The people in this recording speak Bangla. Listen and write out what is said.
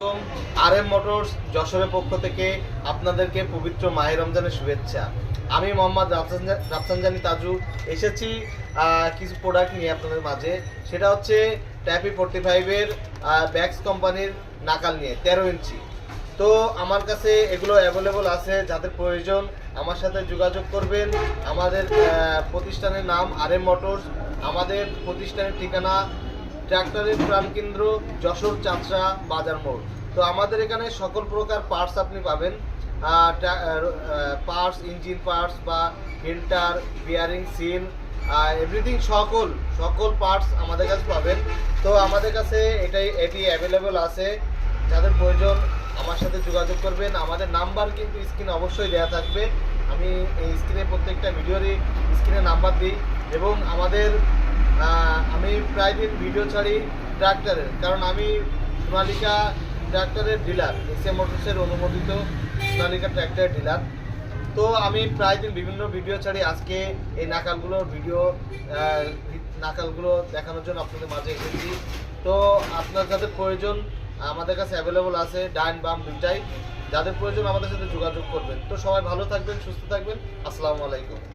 RM মোটরস যশোরের পক্ষ থেকে আপনাদেরকে পবিত্র মাহে রমজানের শুভেচ্ছা। আমি মোহাম্মদ রাফসানজানি তাজু এসেছি কিছু প্রোডাক্ট নিয়ে আপনাদের মাঝে। সেটা হচ্ছে ট্যাপি 45-এর ব্যাক্স কোম্পানির নাকাল নিয়ে 13 ইঞ্চি। তো আমার কাছে এগুলো অ্যাভেলেবল আছে, যাদের প্রয়োজন আমার সাথে যোগাযোগ করবেন। আমাদের প্রতিষ্ঠানের নাম RM মোটরস। আমাদের প্রতিষ্ঠানের ঠিকানা ট্র্যাক্টরের প্রাণকেন্দ্র, যশোর চাঁচড়া বাজার মোড়। তো আমাদের এখানে সকল প্রকার পার্টস আপনি পাবেন, পার্টস, ইঞ্জিন পার্টস বা ফিল্টার, বিয়ারিং, সিল, এভরিথিং, সকল পার্টস আমাদের কাছে পাবেন। তো আমাদের কাছে এটি অ্যাভেলেবল আছে, যাদের প্রয়োজন আমার সাথে যোগাযোগ করবেন। আমাদের নাম্বার কিন্তু স্ক্রিনে অবশ্যই দেওয়া থাকবে। আমি এই স্ক্রিনে প্রত্যেকটা ভিডিওরই স্ক্রিনে নাম্বার দিই এবং আমি প্রায় দিন ভিডিও ছাড়ি ট্র্যাক্টরের, কারণ আমি সোনালিকা ট্র্যাক্টরের ডিলার, SM মোটরসের অনুমোদিত সোনালিকা ট্র্যাক্টরের ডিলার। তো আমি প্রায় দিন বিভিন্ন ভিডিও ছাড়ি। আজকে এই নাকালগুলো দেখানোর জন্য আপনাদের মাঝে এসেছি। তো আপনার যাদের প্রয়োজন আমাদের কাছে অ্যাভেলেবল আছে, ডাইন বাম দুটাই। যাদের প্রয়োজন আমাদের সাথে যোগাযোগ করবেন। তো সবাই ভালো থাকবেন, সুস্থ থাকবেন। আসসালামু আলাইকুম।